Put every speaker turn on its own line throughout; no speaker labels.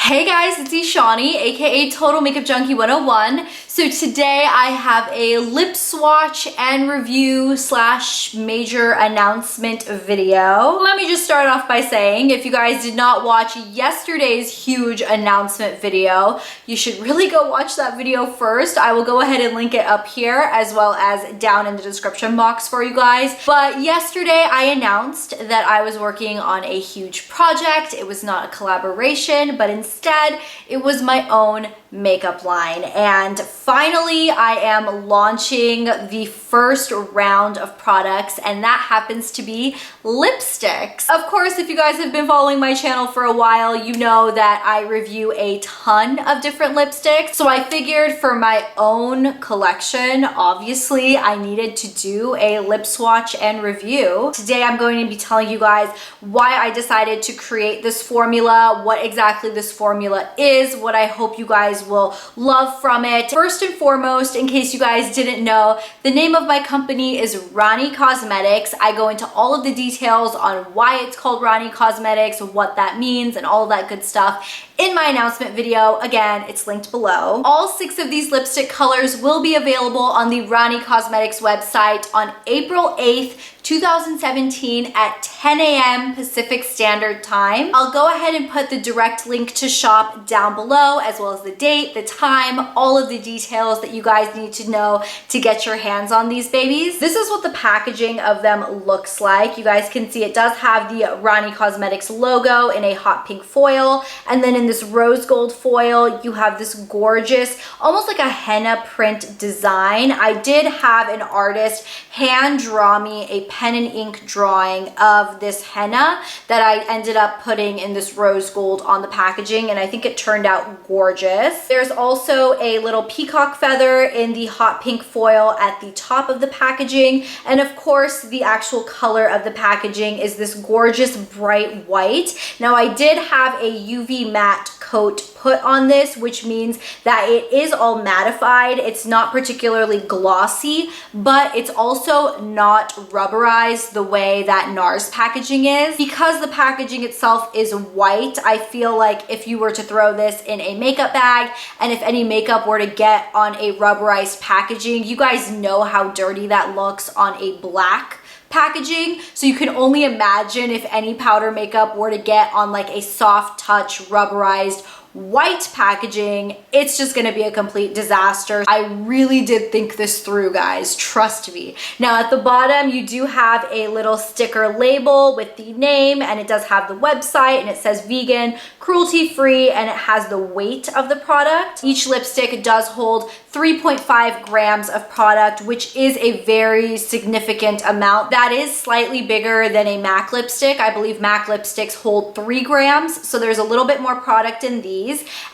Hey guys, it's Ishani, aka Total Makeup Junkie 101. So today I have a lip swatch and review slash major announcement video. Let me just start off by saying, if you guys did not watch yesterday's huge announcement video, you should really go watch that video first. I will go ahead and link it up here as well as down in the description box for you guys. But yesterday I announced that I was working on a huge project. It was not a collaboration, but instead, it was my own makeup line. And finally, I am launching the first round of products, and that happens to be lipsticks. Of course, if you guys have been following my channel for a while, you know that I review a ton of different lipsticks. So I figured for my own collection, obviously, I needed to do a lip swatch and review. Today, I'm going to be telling you guys why I decided to create this formula, what exactly this formula is, what I hope you guys will love from it. First and foremost, in case you guys didn't know, the name of my company is Rani Cosmetics. I go into all of the details on why it's called Rani Cosmetics, what that means, and all of that good stuff in my announcement video. Again, it's linked below. All 6 of these lipstick colors will be available on the Rani Cosmetics website on April 8th, 2017 at 10 a.m. Pacific Standard Time. I'll go ahead and put the direct link to shop down below, as well as the date, the time, all of the details that you guys need to know to get your hands on these babies. This is what the packaging of them looks like. You guys can see it does have the Rani Cosmetics logo in a hot pink foil, and then in this rose gold foil, you have this gorgeous, almost like a henna print design. I did have an artist hand draw me a pen and ink drawing of this henna that I ended up putting in this rose gold on the packaging, and I think it turned out gorgeous. There's also a little peacock feather in the hot pink foil at the top of the packaging, and of course the actual color of the packaging is this gorgeous bright white. Now I did have a UV matte coat put on this, which means that it is all mattified. It's not particularly glossy, but it's also not rubberized the way that NARS packaging is. Because the packaging itself is white, I feel like if you were to throw this in a makeup bag, and if any makeup were to get on a rubberized packaging, you guys know how dirty that looks on a black packaging. So you can only imagine if any powder makeup were to get on like a soft touch rubberized white packaging, it's just gonna be a complete disaster. I really did think this through, guys, trust me. Now at the bottom, you do have a little sticker label with the name, and it does have the website, and it says vegan, cruelty-free, and it has the weight of the product. Each lipstick does hold 3.5 grams of product, which is a very significant amount. That is slightly bigger than a MAC lipstick. I believe MAC lipsticks hold 3 grams, so there's a little bit more product in these.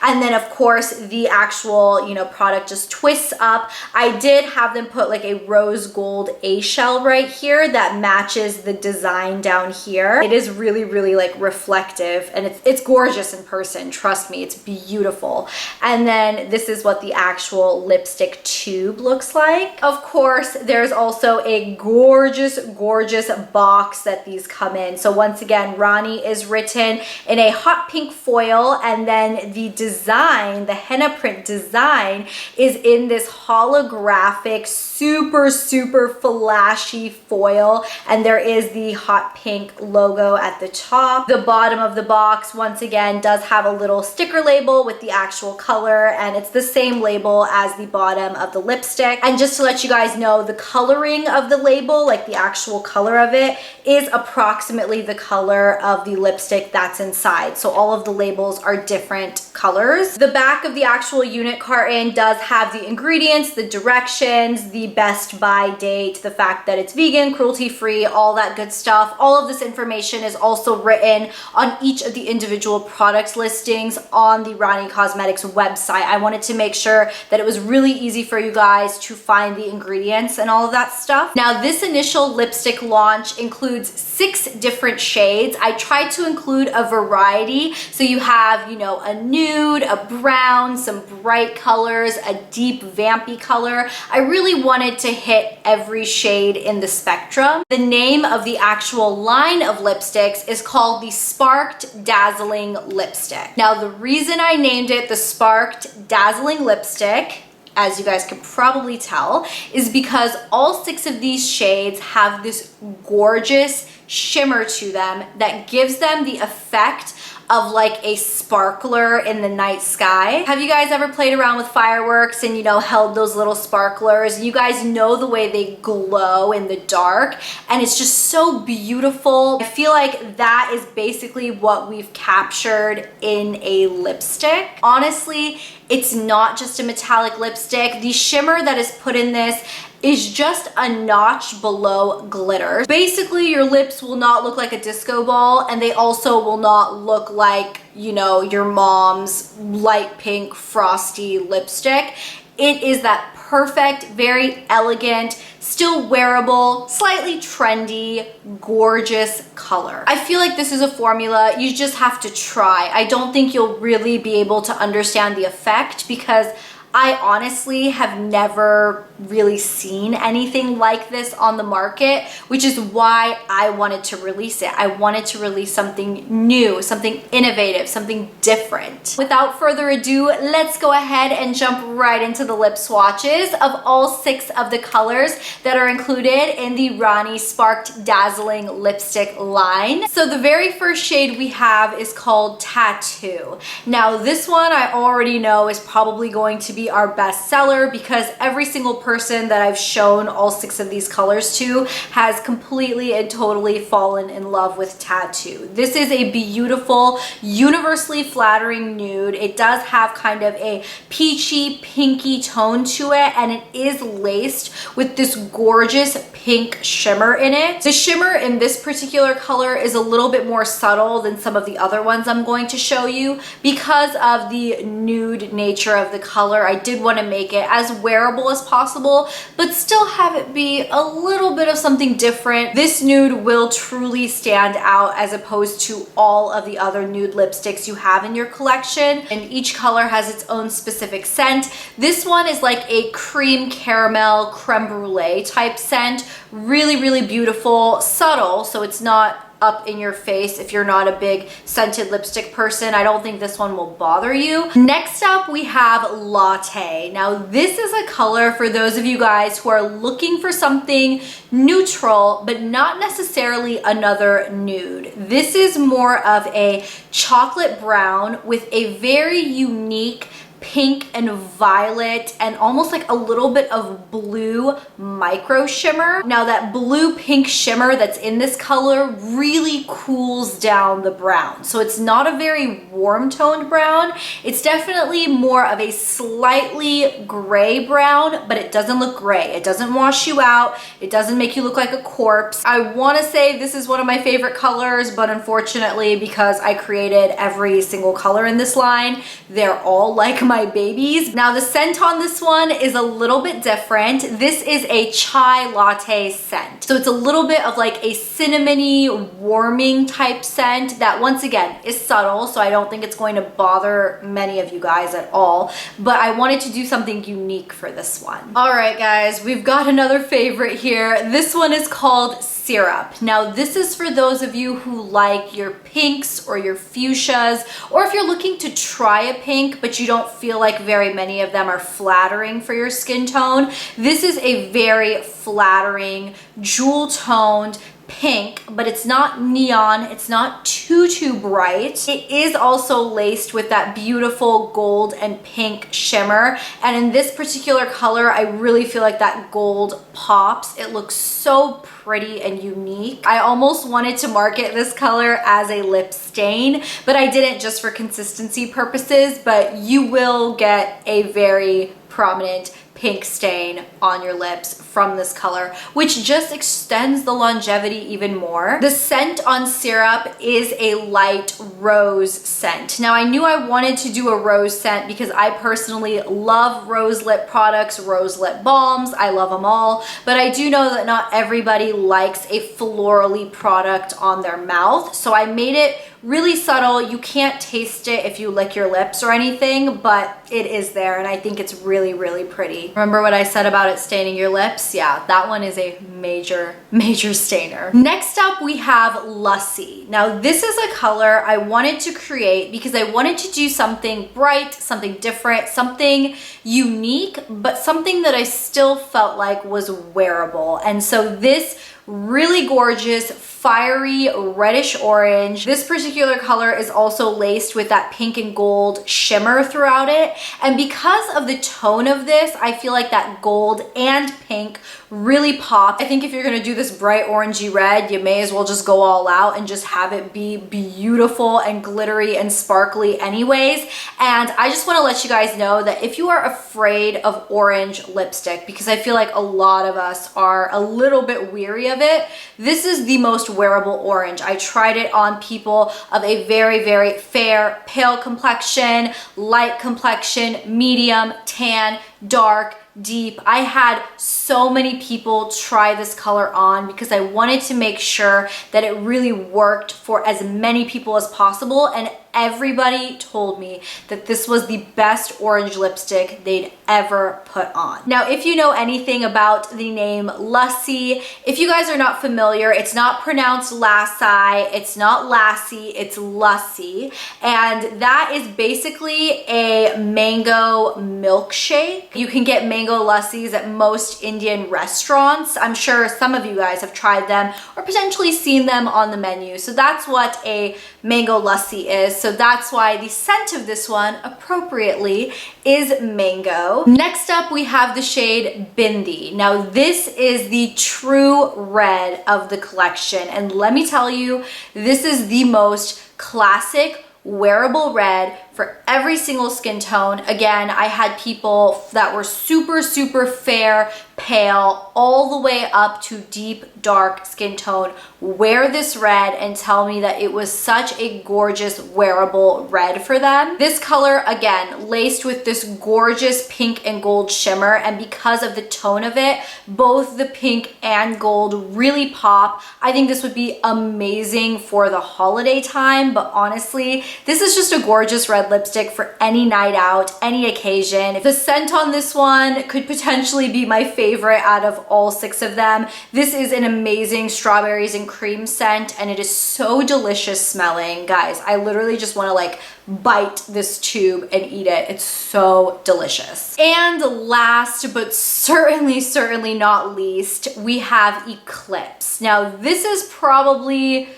And then of course the actual, product just twists up. I did have them put like a rose gold A-shell right here that matches the design down here. It is really, really like reflective, and it's gorgeous in person. Trust me, it's beautiful. And then this is what the actual lipstick tube looks like. Of course, there's also a gorgeous, gorgeous box that these come in. So once again, Rani is written in a hot pink foil, and then the design, the henna print design, is in this holographic, super, super flashy foil, and there is the hot pink logo at the top. The bottom of the box, once again, does have a little sticker label with the actual color, and it's the same label as the bottom of the lipstick. And just to let you guys know, the coloring of the label, like the actual color of it, is approximately the color of the lipstick that's inside. So all of the labels are different colors. The back of the actual unit carton does have the ingredients, the directions, the best buy date, the fact that it's vegan, cruelty-free, all that good stuff. All of this information is also written on each of the individual product listings on the Rani Cosmetics website. I wanted to make sure that it was really easy for you guys to find the ingredients and all of that stuff. Now, this initial lipstick launch includes 6 different shades. I tried to include a variety, so you have, a nude, nude, a brown, some bright colors, a deep vampy color. I really wanted to hit every shade in the spectrum. The name of the actual line of lipsticks is called the Sparked Dazzling Lipstick. Now, the reason I named it the Sparked Dazzling Lipstick, as you guys could probably tell, is because all 6 of these shades have this gorgeous shimmer to them that gives them the effect of like a sparkler in the night sky. Have you guys ever played around with fireworks and, you know, held those little sparklers? You guys know the way they glow in the dark, and it's just so beautiful. I feel like that is basically what we've captured in a lipstick. Honestly, it's not just a metallic lipstick. The shimmer that is put in this is just a notch below glitter. Basically, your lips will not look like a disco ball, and they also will not look like, you know, your mom's light pink frosty lipstick. It is that perfect, very elegant, still wearable, slightly trendy, gorgeous color. I feel like this is a formula you just have to try. I don't think you'll really be able to understand the effect because I honestly have never really seen anything like this on the market, which is why I wanted to release it. I wanted to release something new, something innovative, something different. Without further ado, let's go ahead and jump right into the lip swatches of all 6 of the colors that are included in the Rani Sparked Dazzling Lipstick line. So the very first shade we have is called Tattoo. Now this one I already know is probably going to be our best seller because every single person that I've shown all 6 of these colors to has completely and totally fallen in love with Tattoo. This is a beautiful, universally flattering nude. It does have kind of a peachy, pinky tone to it, and it is laced with this gorgeous pink shimmer in it. The shimmer in this particular color is a little bit more subtle than some of the other ones I'm going to show you. Because of the nude nature of the color, I did want to make it as wearable as possible, but still have it be a little bit of something different. This nude will truly stand out as opposed to all of the other nude lipsticks you have in your collection, and each color has its own specific scent. This one is like a cream caramel creme brulee type scent. Really, really beautiful, subtle, so it's not up in your face. If you're not a big scented lipstick person, I don't think this one will bother you. Next up, we have Latte. Now, this is a color for those of you guys who are looking for something neutral, but not necessarily another nude. This is more of a chocolate brown with a very unique pink and violet and almost like a little bit of blue micro shimmer. Now that blue pink shimmer that's in this color really cools down the brown. So it's not a very warm toned brown. It's definitely more of a slightly gray brown, but it doesn't look gray. It doesn't wash you out. It doesn't make you look like a corpse. I want to say this is one of my favorite colors, but unfortunately, because I created every single color in this line, they're all like my babies. Now the scent on this one is a little bit different. This is a chai latte scent. So it's a little bit of like a cinnamony, warming type scent that once again is subtle, so I don't think it's going to bother many of you guys at all, but I wanted to do something unique for this one. All right guys, we've got another favorite here. This one is called Syrup. Now this is for those of you who like your pinks or your fuchsias, or if you're looking to try a pink but you don't feel like very many of them are flattering for your skin tone. This is a very flattering, jewel toned pink, but it's not neon, it's not too bright. It is also laced with that beautiful gold and pink shimmer, and in this particular color I really feel like that gold pops. It looks so pretty and unique. I almost wanted to market this color as a lip stain, but I didn't, just for consistency purposes, but you will get a very prominent pink stain on your lips from this color, which just extends the longevity even more. The scent on Syrup is a light rose scent. Now I knew I wanted to do a rose scent because I personally love rose lip products, rose lip balms, I love them all, but I do know that not everybody likes a florally product on their mouth, so I made it really subtle. You can't taste it if you lick your lips or anything, but it is there, and I think it's really, really pretty. Remember what I said about it staining your lips? Yeah, that one is a major, major stainer. Next up, we have Lassi. Now, this is a color I wanted to create because I wanted to do something bright, something different, something unique, but something that I still felt like was wearable. And so this really gorgeous, fiery reddish orange. This particular color is also laced with that pink and gold shimmer throughout it. And because of the tone of this, I feel like that gold and pink really pop. I think if you're gonna do this bright orangey red, you may as well just go all out and just have it be beautiful and glittery and sparkly anyways. And I just wanna let you guys know that if you are afraid of orange lipstick, because I feel like a lot of us are a little bit weary of it, this is the most wearable orange. I tried it on people of a very, very fair, pale complexion, light complexion, medium, tan, dark, deep. I had so many people try this color on because I wanted to make sure that it really worked for as many people as possible, and everybody told me that this was the best orange lipstick they'd ever put on. Now, if you know anything about the name Lassi, if you guys are not familiar, it's not pronounced Lassi, it's not Lassi, it's Lassi, and that is basically a mango milkshake. You can get mango lassis at most Indian restaurants. I'm sure some of you guys have tried them or potentially seen them on the menu. So that's what a mango lassi is. So that's why the scent of this one appropriately is mango. Next up, we have the shade Bindi. Now this is the true red of the collection. And let me tell you, this is the most classic wearable red for every single skin tone. Again, I had people that were super, super fair, pale, all the way up to deep, dark skin tone wear this red and tell me that it was such a gorgeous wearable red for them. This color, again, laced with this gorgeous pink and gold shimmer, and because of the tone of it, both the pink and gold really pop. I think this would be amazing for the holiday time, but honestly, this is just a gorgeous red lipstick for any night out, any occasion. The scent on this one could potentially be my favorite out of all 6 of them. This is an amazing strawberries and cream scent, and it is so delicious smelling. Guys, I literally just want to like bite this tube and eat it. It's so delicious. And last but certainly not least, we have Eclipse. Now this is probably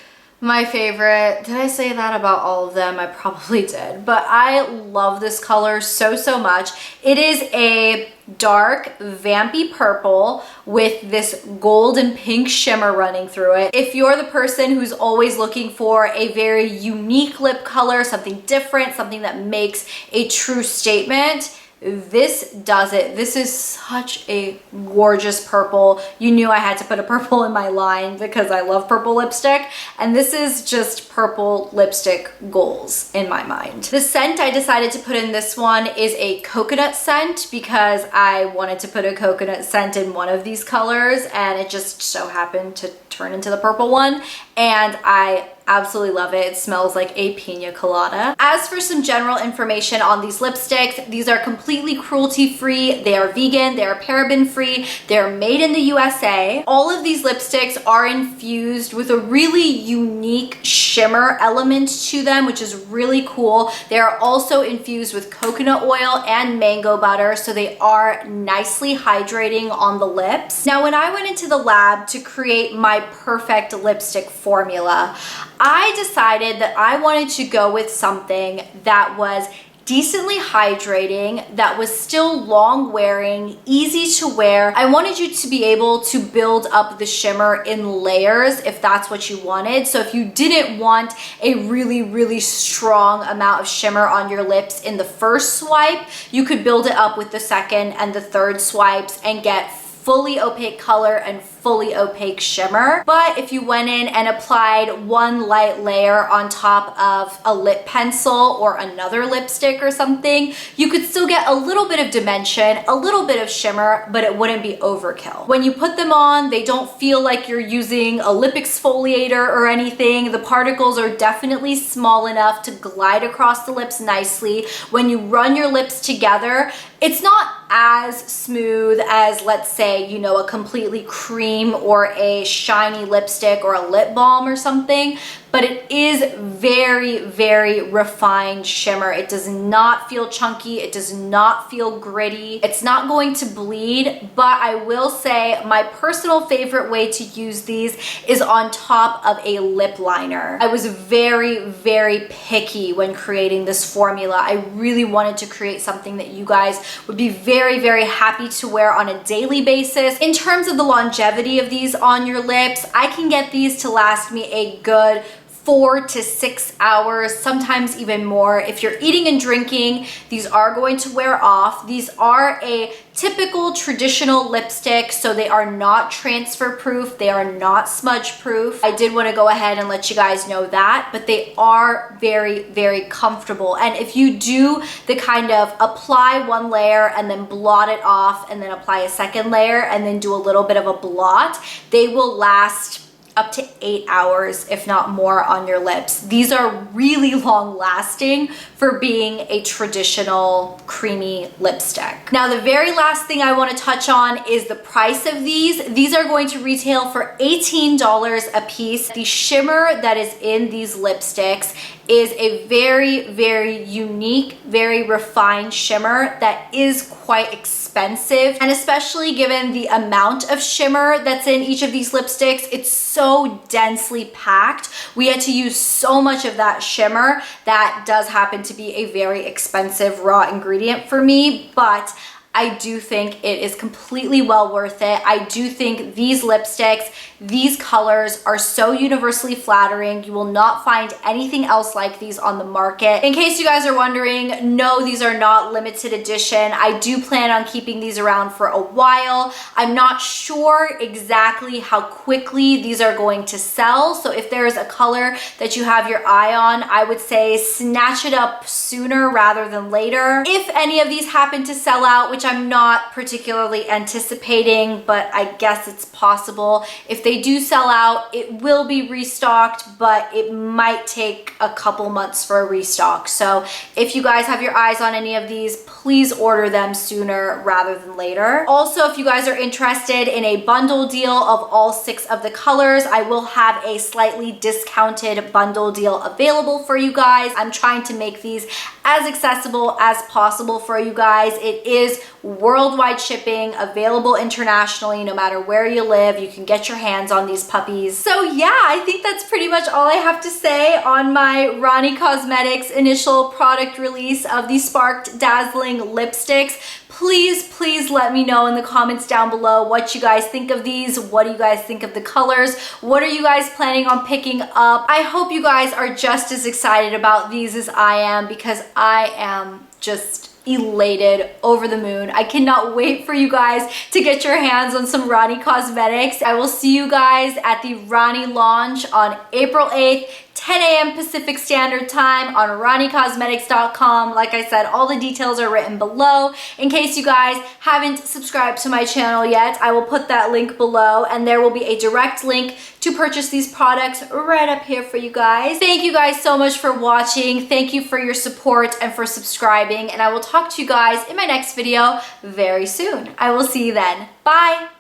my favorite. Did I say that about all of them? I probably did, but I love this color so much. It is a dark vampy purple with this gold and pink shimmer running through it. If you're the person who's always looking for a very unique lip color, something different, something that makes a true statement, this does it. This is such a gorgeous purple. You knew I had to put a purple in my line because I love purple lipstick, and this is just purple lipstick goals in my mind. The scent I decided to put in this one is a coconut scent because I wanted to put a coconut scent in one of these colors, and it just so happened to turn into the purple one, and I absolutely love it. It smells like a pina colada. As for some general information on these lipsticks, these are completely cruelty-free, they are vegan, they are paraben-free, they're made in the USA. All of these lipsticks are infused with a really unique shimmer element to them, which is really cool. They are also infused with coconut oil and mango butter, so they are nicely hydrating on the lips. Now, when I went into the lab to create my perfect lipstick formula, I decided that I wanted to go with something that was decently hydrating, that was still long wearing, easy to wear. I wanted you to be able to build up the shimmer in layers if that's what you wanted. So if you didn't want a really strong amount of shimmer on your lips in the first swipe, you could build it up with the second and the third swipes and get fully opaque color and fully opaque shimmer. But if you went in and applied one light layer on top of a lip pencil or another lipstick or something, you could still get a little bit of dimension, a little bit of shimmer, but it wouldn't be overkill. When you put them on, they don't feel like you're using a lip exfoliator or anything. The particles are definitely small enough to glide across the lips nicely. When you run your lips together, it's not as smooth as, let's say, you know, a completely cream or a shiny lipstick or a lip balm or something, but it is very, very refined shimmer. It does not feel chunky. It does not feel gritty. It's not going to bleed, but I will say my personal favorite way to use these is on top of a lip liner. I was very, very picky when creating this formula. I really wanted to create something that you guys would be very, very happy to wear on a daily basis. In terms of the longevity of these on your lips, I can get these to last me a good 4 to 6 hours, sometimes even more. If you're eating and drinking, these are going to wear off. These are a typical traditional lipstick, so they are not transfer proof. They are not smudge proof. I did want to go ahead and let you guys know that, but they are very, very comfortable. And if you do the kind of apply one layer and then blot it off and then apply a second layer and then do a little bit of a blot, they will last up to 8 hours, if not more, on your lips. These are really long lasting for being a traditional creamy lipstick. Now, the very last thing I want to touch on is the price of these. These are going to retail for $18 a piece. The shimmer that is in these lipsticks is a very, very unique, very refined shimmer that is quite expensive. And especially given the amount of shimmer that's in each of these lipsticks, it's so densely packed. We had to use so much of that shimmer. That does happen to be a very expensive raw ingredient for me, but I do think it is completely well worth it. I do think these lipsticks, these colors are so universally flattering. You will not find anything else like these on the market. In case you guys are wondering, no, these are not limited edition. I do plan on keeping these around for a while. I'm not sure exactly how quickly these are going to sell. So if there is a color that you have your eye on, I would say snatch it up sooner rather than later. If any of these happen to sell out, which I'm not particularly anticipating, but I guess it's possible. If they do sell out, it will be restocked, but it might take a couple months for a restock. So if you guys have your eyes on any of these, please order them sooner rather than later. Also, if you guys are interested in a bundle deal of all 6 of the colors, I will have a slightly discounted bundle deal available for you guys. I'm trying to make these as accessible as possible for you guys. It is worldwide shipping, available internationally, no matter where you live. You can get your hands on these puppies. So yeah, I think that's pretty much all I have to say on my Rani Cosmetics initial product release of the Sparked Dazzling lipsticks. Please let me know in the comments down below what you guys think of these. What do you guys think of the colors? What are you guys planning on picking up? I hope you guys are just as excited about these as I am, because I am just elated, over the moon. I cannot wait for you guys to get your hands on some Rani Cosmetics. I will see you guys at the Rani launch on April 8th, 10 a.m. Pacific Standard Time on RaniCosmetics.com. Like I said, all the details are written below. In case you guys haven't subscribed to my channel yet, I will put that link below, and there will be a direct link to purchase these products right up here for you guys. Thank you guys so much for watching. Thank you for your support and for subscribing, and I will talk to you guys in my next video very soon. I will see you then. Bye!